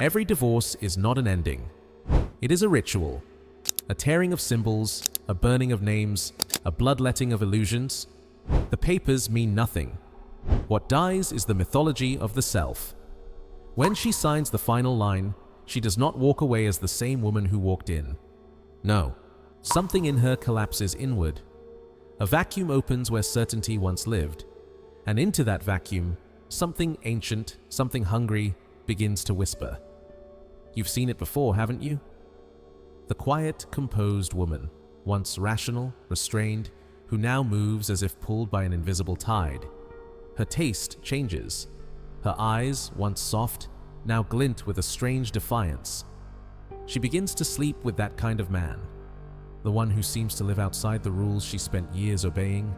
Every divorce is not an ending. It is a ritual, a tearing of symbols, a burning of names, a bloodletting of illusions. The papers mean nothing. What dies is the mythology of the self. When she signs the final line, she does not walk away as the same woman who walked in. No, something in her collapses inward. A vacuum opens where certainty once lived, and into that vacuum, something ancient, something hungry, begins to whisper. You've seen it before, haven't you? The quiet, composed woman, once rational, restrained, who now moves as if pulled by an invisible tide. Her taste changes. Her eyes, once soft, now glint with a strange defiance. She begins to sleep with that kind of man, the one who seems to live outside the rules she spent years obeying,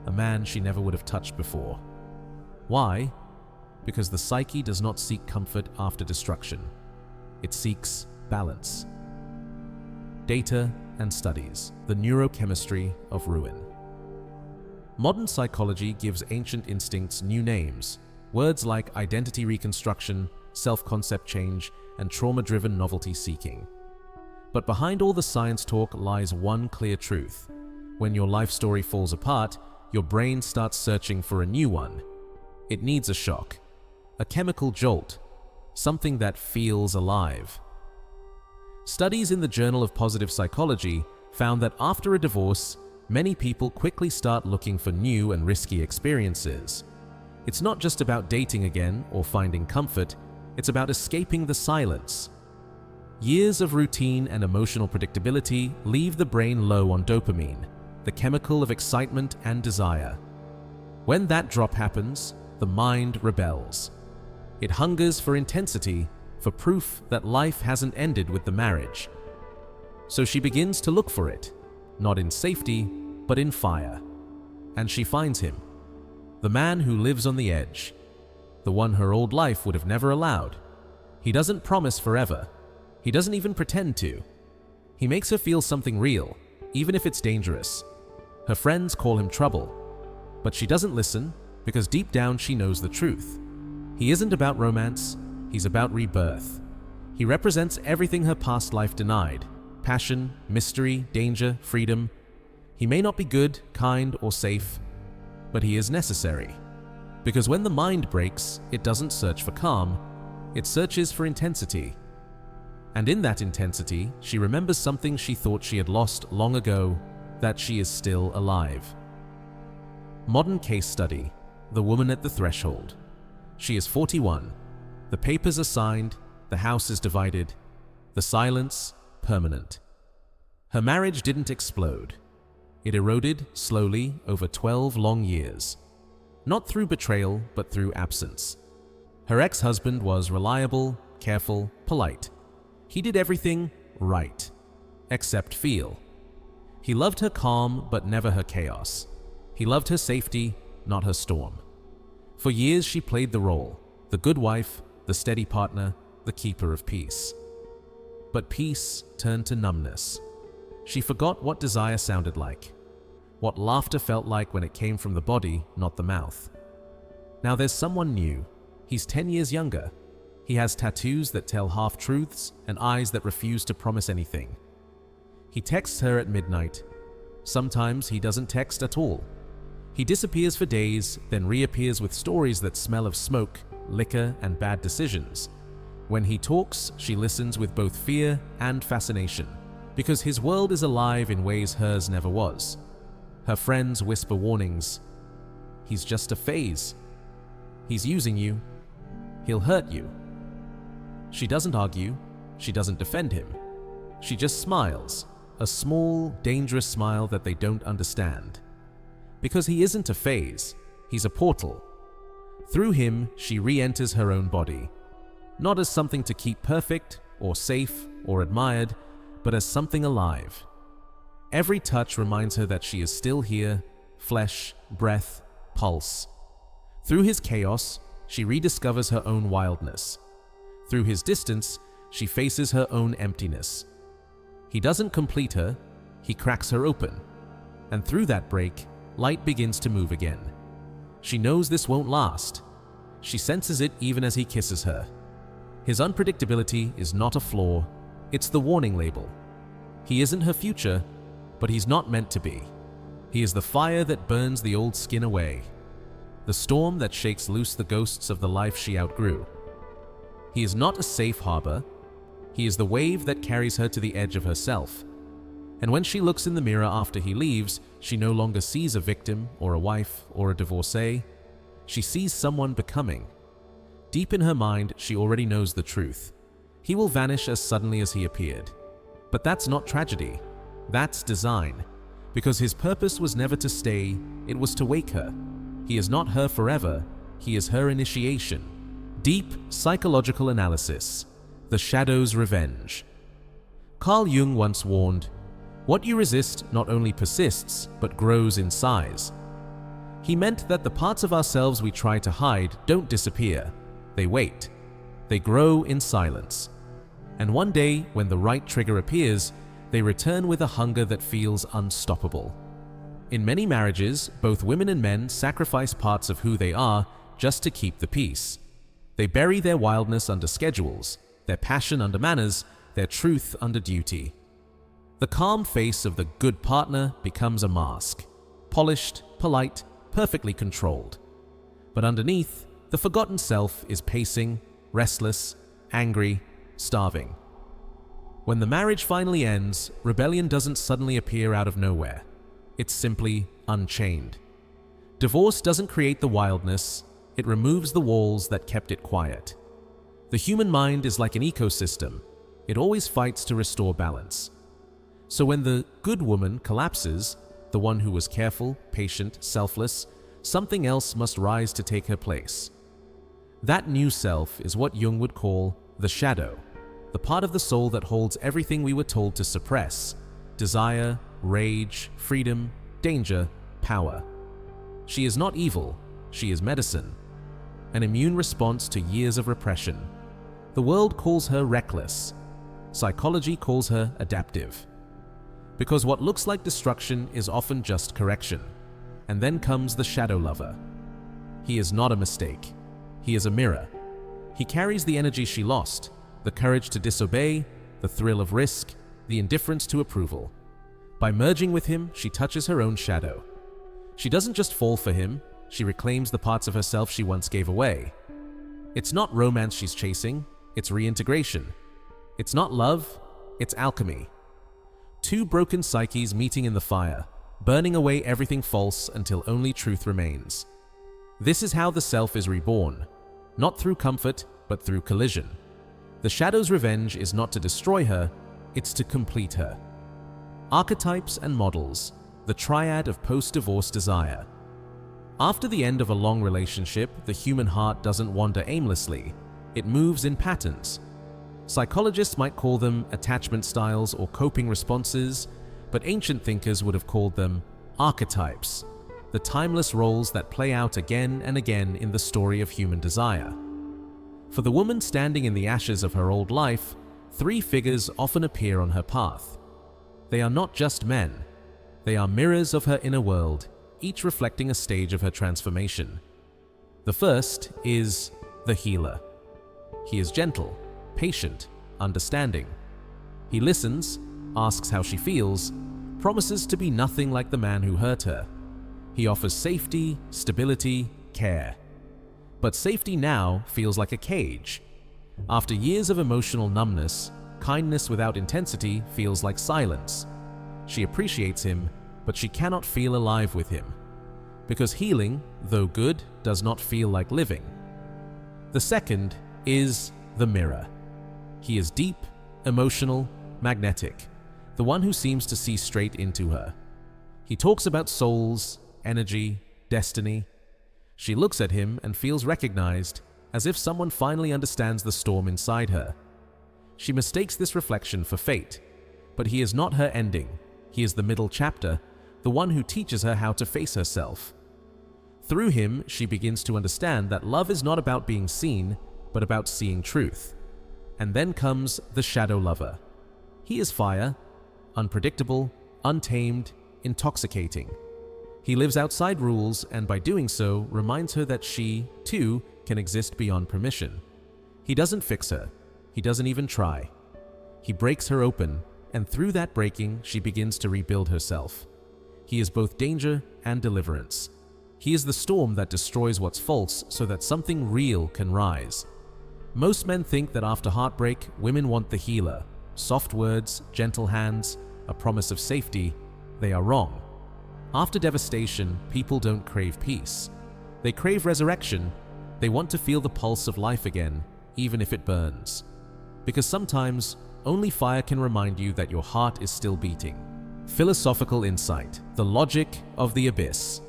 a man she never would have touched before. Why? Because the psyche does not seek comfort after destruction. It seeks balance. Data and studies, the neurochemistry of ruin. Modern psychology gives ancient instincts new names, words like identity reconstruction, self-concept change, and trauma-driven novelty seeking. But behind all the science talk lies one clear truth. When your life story falls apart, your brain starts searching for a new one. It needs a shock, a chemical jolt, something that feels alive. Studies in the Journal of Positive Psychology found that after a divorce, many people quickly start looking for new and risky experiences. It's not just about dating again or finding comfort, it's about escaping the silence. Years of routine and emotional predictability leave the brain low on dopamine, the chemical of excitement and desire. When that drop happens, the mind rebels. It hungers for intensity, for proof that life hasn't ended with the marriage. So she begins to look for it, not in safety, but in fire. And she finds him, the man who lives on the edge, the one her old life would have never allowed. He doesn't promise forever. He doesn't even pretend to. He makes her feel something real, even if it's dangerous. Her friends call him trouble, but she doesn't listen because deep down she knows the truth. He isn't about romance, he's about rebirth. He represents everything her past life denied: passion, mystery, danger, freedom. He may not be good, kind, or safe, but he is necessary. Because when the mind breaks, it doesn't search for calm, it searches for intensity. And in that intensity, she remembers something she thought she had lost long ago, that she is still alive. Modern case study: the woman at the threshold. She is 41. The papers are signed, the house is divided, the silence permanent. Her marriage didn't explode. It eroded slowly over 12 long years. Not through betrayal, but through absence. Her ex-husband was reliable, careful, polite. He did everything right, except feel. He loved her calm, but never her chaos. He loved her safety, not her storm. For years she played the role, the good wife, the steady partner, the keeper of peace. But peace turned to numbness. She forgot what desire sounded like, what laughter felt like when it came from the body, not the mouth. Now there's someone new. He's 10 years younger. He has tattoos that tell half-truths and eyes that refuse to promise anything. He texts her at midnight. Sometimes he doesn't text at all. He disappears for days, then reappears with stories that smell of smoke, liquor, and bad decisions. When he talks, she listens with both fear and fascination, because his world is alive in ways hers never was. Her friends whisper warnings. He's just a phase. He's using you. He'll hurt you. She doesn't argue. She doesn't defend him. She just smiles, a small, dangerous smile that they don't understand. Because he isn't a phase, he's a portal. Through him, she re-enters her own body, not as something to keep perfect, or safe, or admired, but as something alive. Every touch reminds her that she is still here, flesh, breath, pulse. Through his chaos, she rediscovers her own wildness. Through his distance, she faces her own emptiness. He doesn't complete her, he cracks her open. And through that break, light begins to move again. She knows this won't last. She senses it even as he kisses her. His unpredictability is not a flaw, it's the warning label. He isn't her future, but he's not meant to be. He is the fire that burns the old skin away, the storm that shakes loose the ghosts of the life she outgrew. He is not a safe harbor, he is the wave that carries her to the edge of herself. And when she looks in the mirror after he leaves, she no longer sees a victim or a wife or a divorcee. She sees someone becoming. Deep in her mind, she already knows the truth. He will vanish as suddenly as he appeared. But that's not tragedy. That's design. Because his purpose was never to stay, it was to wake her. He is not her forever, he is her initiation. Deep psychological analysis. The shadow's revenge. Carl Jung once warned, "What you resist not only persists, but grows in size." He meant that the parts of ourselves we try to hide don't disappear. They wait. They grow in silence. And one day, when the right trigger appears, they return with a hunger that feels unstoppable. In many marriages, both women and men sacrifice parts of who they are just to keep the peace. They bury their wildness under schedules, their passion under manners, their truth under duty. The calm face of the good partner becomes a mask, polished, polite, perfectly controlled. But underneath, the forgotten self is pacing, restless, angry, starving. When the marriage finally ends, rebellion doesn't suddenly appear out of nowhere. It's simply unchained. Divorce doesn't create the wildness, it removes the walls that kept it quiet. The human mind is like an ecosystem. It always fights to restore balance. So when the good woman collapses, the one who was careful, patient, selfless, something else must rise to take her place. That new self is what Jung would call the shadow, the part of the soul that holds everything we were told to suppress: desire, rage, freedom, danger, power. She is not evil, she is medicine, an immune response to years of repression. The world calls her reckless. Psychology calls her adaptive. Because what looks like destruction is often just correction. And then comes the shadow lover. He is not a mistake. He is a mirror. He carries the energy she lost, the courage to disobey, the thrill of risk, the indifference to approval. By merging with him, she touches her own shadow. She doesn't just fall for him, she reclaims the parts of herself she once gave away. It's not romance she's chasing, it's reintegration. It's not love, it's alchemy. Two broken psyches meeting in the fire, burning away everything false until only truth remains. This is how the self is reborn, not through comfort, but through collision. The shadow's revenge is not to destroy her, it's to complete her. Archetypes and models, the triad of post-divorce desire. After the end of a long relationship, the human heart doesn't wander aimlessly, it moves in patterns. Psychologists might call them attachment styles or coping responses, but ancient thinkers would have called them archetypes, the timeless roles that play out again and again in the story of human desire. For the woman standing in the ashes of her old life, three figures often appear on her path. They are not just men, they are mirrors of her inner world, each reflecting a stage of her transformation. The first is the healer. He is gentle, patient, understanding. He listens, asks how she feels, promises to be nothing like the man who hurt her. He offers safety, stability, care. But safety now feels like a cage. After years of emotional numbness, kindness without intensity feels like silence. She appreciates him, but she cannot feel alive with him. Because healing, though good, does not feel like living. The second is the mirror. He is deep, emotional, magnetic, the one who seems to see straight into her. He talks about souls, energy, destiny. She looks at him and feels recognized, as if someone finally understands the storm inside her. She mistakes this reflection for fate, but he is not her ending. He is the middle chapter, the one who teaches her how to face herself. Through him, she begins to understand that love is not about being seen, but about seeing truth. And then comes the shadow lover. He is fire, unpredictable, untamed, intoxicating. He lives outside rules and by doing so reminds her that she, too, can exist beyond permission. He doesn't fix her. He doesn't even try. He breaks her open, and through that breaking, she begins to rebuild herself. He is both danger and deliverance. He is the storm that destroys what's false so that something real can rise. Most men think that after heartbreak, women want the healer. Soft words, gentle hands, a promise of safety. They are wrong. After devastation, people don't crave peace. They crave resurrection. They want to feel the pulse of life again, even if it burns. Because sometimes, only fire can remind you that your heart is still beating. Philosophical insight: the logic of the abyss.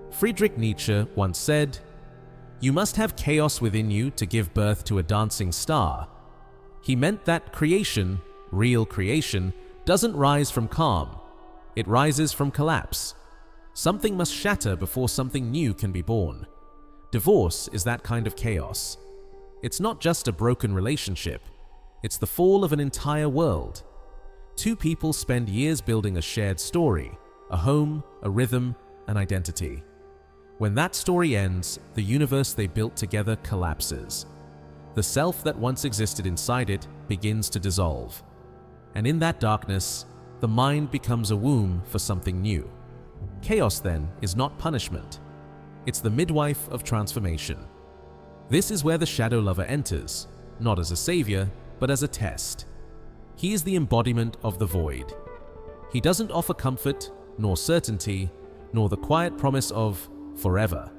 Friedrich Nietzsche once said, "You must have chaos within you to give birth to a dancing star." He meant that creation, real creation, doesn't rise from calm. It rises from collapse. Something must shatter before something new can be born. Divorce is that kind of chaos. It's not just a broken relationship. It's the fall of an entire world. Two people spend years building a shared story, a home, a rhythm, an identity. When that story ends, the universe they built together collapses. The self that once existed inside it begins to dissolve. And in that darkness, the mind becomes a womb for something new. Chaos, then, is not punishment. It's the midwife of transformation. This is where the shadow lover enters, not as a savior, but as a test. He is the embodiment of the void. He doesn't offer comfort, nor certainty, nor the quiet promise of forever.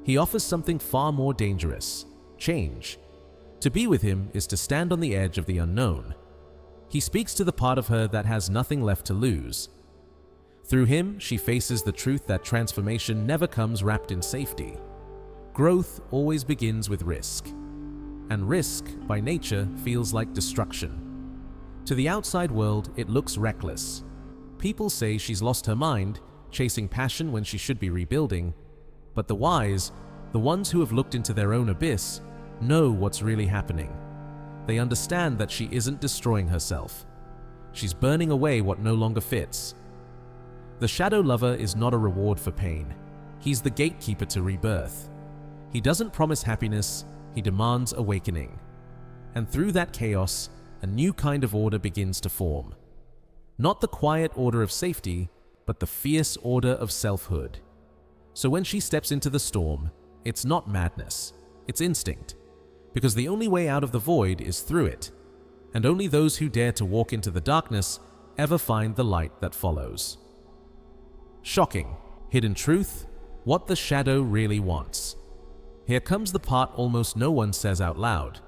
He offers something far more dangerous: change. To be with him is to stand on the edge of the unknown. He speaks to the part of her that has nothing left to lose. Through him, she faces the truth that transformation never comes wrapped in safety. Growth always begins with risk. And risk, by nature, feels like destruction. To the outside world, it looks reckless. People say she's lost her mind, chasing passion when she should be rebuilding. But the wise, the ones who have looked into their own abyss, know what's really happening. They understand that she isn't destroying herself. She's burning away what no longer fits. The shadow lover is not a reward for pain. He's the gatekeeper to rebirth. He doesn't promise happiness, he demands awakening. And through that chaos, a new kind of order begins to form. Not the quiet order of safety, but the fierce order of selfhood. So when she steps into the storm, it's not madness, it's instinct. Because the only way out of the void is through it, and only those who dare to walk into the darkness ever find the light that follows. Shocking. Hidden truth: what the shadow really wants. Here comes the part almost no one says out loud.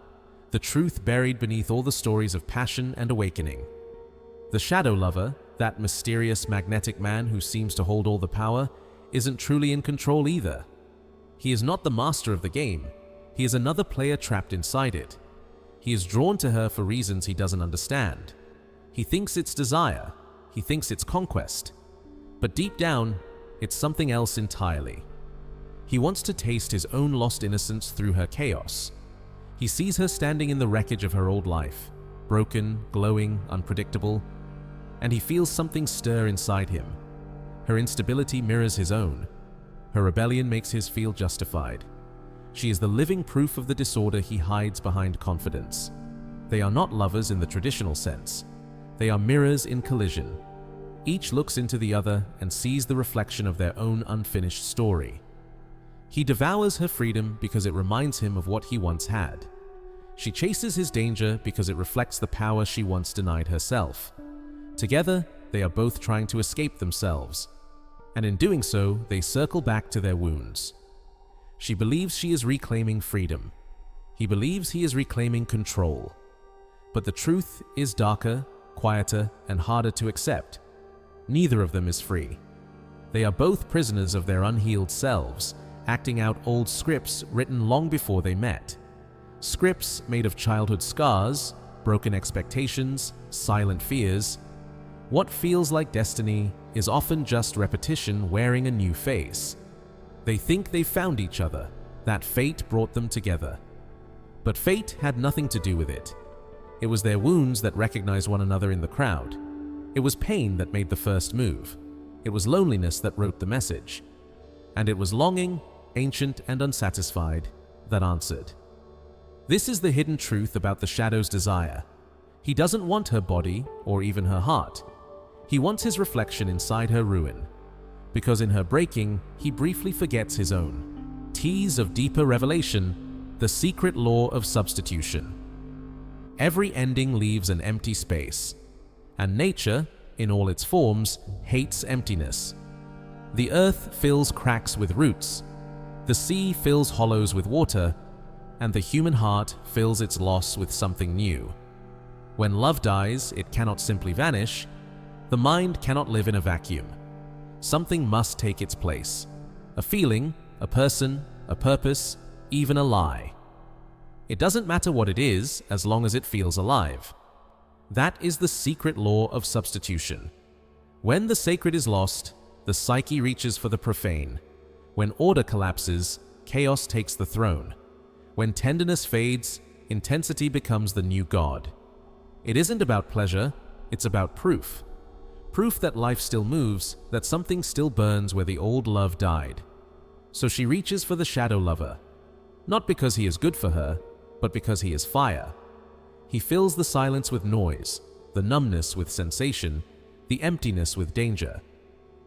The truth buried beneath all the stories of passion and awakening. The shadow lover, that mysterious magnetic man who seems to hold all the power, isn't truly in control either. He is not the master of the game. He is another player trapped inside it. He is drawn to her for reasons he doesn't understand. He thinks it's desire. He thinks it's conquest. But deep down, it's something else entirely. He wants to taste his own lost innocence through her chaos. He sees her standing in the wreckage of her old life, broken, glowing, unpredictable, and he feels something stir inside him. Her instability mirrors his own. Her rebellion makes his feel justified. She is the living proof of the disorder he hides behind confidence. They are not lovers in the traditional sense. They are mirrors in collision. Each looks into the other and sees the reflection of their own unfinished story. He devours her freedom because it reminds him of what he once had. She chases his danger because it reflects the power she once denied herself. Together, they are both trying to escape themselves. And in doing so, they circle back to their wounds. She believes she is reclaiming freedom. He believes he is reclaiming control. But the truth is darker, quieter, and harder to accept. Neither of them is free. They are both prisoners of their unhealed selves, acting out old scripts written long before they met. Scripts made of childhood scars, broken expectations, silent fears. What feels like destiny is often just repetition wearing a new face. They think they found each other, that fate brought them together. But fate had nothing to do with it. It was their wounds that recognized one another in the crowd. It was pain that made the first move. It was loneliness that wrote the message. And it was longing, ancient and unsatisfied, that answered. This is the hidden truth about the shadow's desire. He doesn't want her body or even her heart. He wants his reflection inside her ruin, because in her breaking, he briefly forgets his own. Tease of deeper revelation, the secret law of substitution. Every ending leaves an empty space, and nature, in all its forms, hates emptiness. The earth fills cracks with roots, the sea fills hollows with water, and the human heart fills its loss with something new. When love dies, it cannot simply vanish. The mind cannot live in a vacuum. Something must take its place. A feeling, a person, a purpose, even a lie. It doesn't matter what it is, as long as it feels alive. That is the secret law of substitution. When the sacred is lost, the psyche reaches for the profane. When order collapses, chaos takes the throne. When tenderness fades, intensity becomes the new god. It isn't about pleasure, it's about proof. Proof that life still moves, that something still burns where the old love died. So she reaches for the shadow lover, not because he is good for her, but because he is fire. He fills the silence with noise, the numbness with sensation, the emptiness with danger.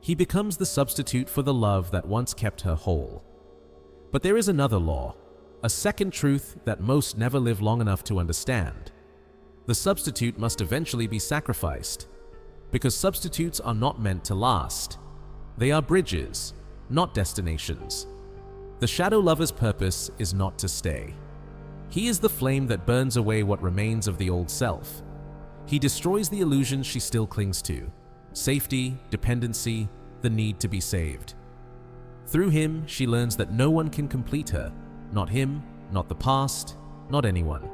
He becomes the substitute for the love that once kept her whole. But there is another law, a second truth that most never live long enough to understand. The substitute must eventually be sacrificed, because substitutes are not meant to last. They are bridges, not destinations. The shadow lover's purpose is not to stay. He is the flame that burns away what remains of the old self. He destroys the illusions she still clings to: safety, dependency, the need to be saved. Through him, she learns that no one can complete her, not him, not the past, not anyone.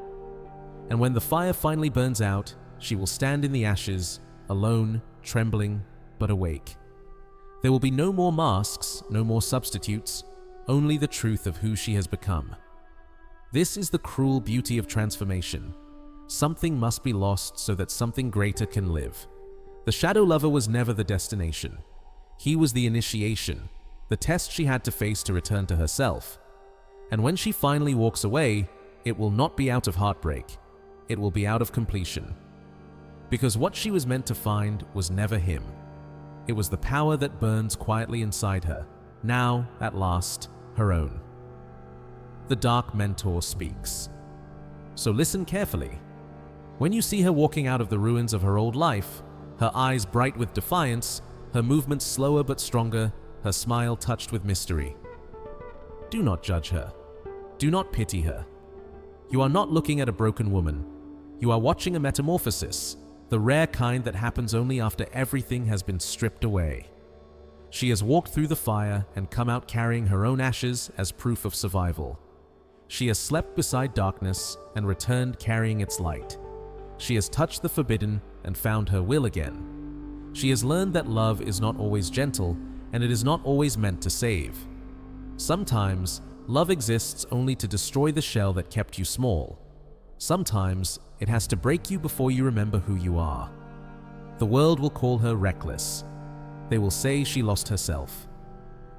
And when the fire finally burns out, she will stand in the ashes, alone, trembling, but awake. There will be no more masks, no more substitutes, only the truth of who she has become. This is the cruel beauty of transformation. Something must be lost so that something greater can live. The shadow lover was never the destination. He was the initiation, the test she had to face to return to herself. And when she finally walks away, it will not be out of heartbreak. It will be out of completion. Because what she was meant to find was never him. It was the power that burns quietly inside her, now, at last, her own. The dark mentor speaks. So listen carefully. When you see her walking out of the ruins of her old life, her eyes bright with defiance, her movements slower but stronger, her smile touched with mystery, do not judge her. Do not pity her. You are not looking at a broken woman. You are watching a metamorphosis, the rare kind that happens only after everything has been stripped away. She has walked through the fire and come out carrying her own ashes as proof of survival. She has slept beside darkness and returned carrying its light. She has touched the forbidden and found her will again. She has learned that love is not always gentle, and it is not always meant to save. Sometimes, love exists only to destroy the shell that kept you small. Sometimes, it has to break you before you remember who you are. The world will call her reckless. They will say she lost herself.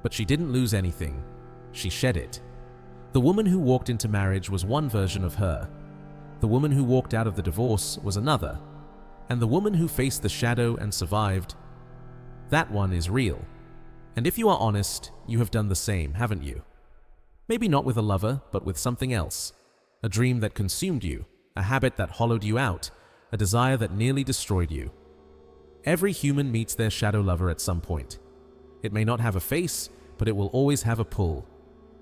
But she didn't lose anything. She shed it. The woman who walked into marriage was one version of her. The woman who walked out of the divorce was another. And the woman who faced the shadow and survived, that one is real. And if you are honest, you have done the same, haven't you? Maybe not with a lover, but with something else. A dream that consumed you, a habit that hollowed you out, a desire that nearly destroyed you. Every human meets their shadow lover at some point. It may not have a face, but it will always have a pull.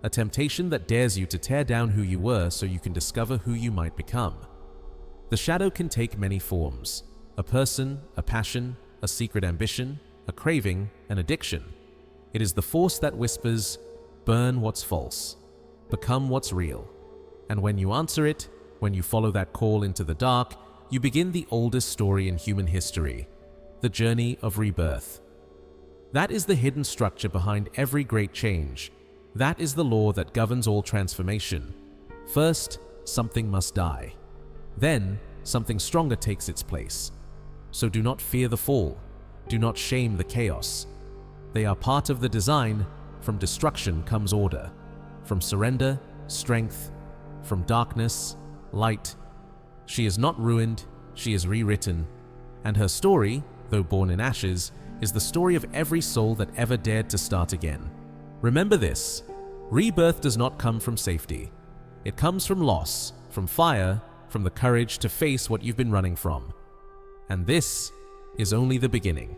A temptation that dares you to tear down who you were so you can discover who you might become. The shadow can take many forms: a person, a passion, a secret ambition, a craving, an addiction. It is the force that whispers, burn what's false, become what's real. And when you answer it, when you follow that call into the dark, you begin the oldest story in human history, the journey of rebirth. That is the hidden structure behind every great change. That is the law that governs all transformation. First, something must die. Then, something stronger takes its place. So do not fear the fall. Do not shame the chaos. They are part of the design. From destruction comes order. From surrender, strength. from darkness, light. She is not ruined, she is rewritten. And her story, though born in ashes, is the story of every soul that ever dared to start again. Remember this: rebirth does not come from safety. It comes from loss, from fire, from the courage to face what you've been running from. And this is only the beginning.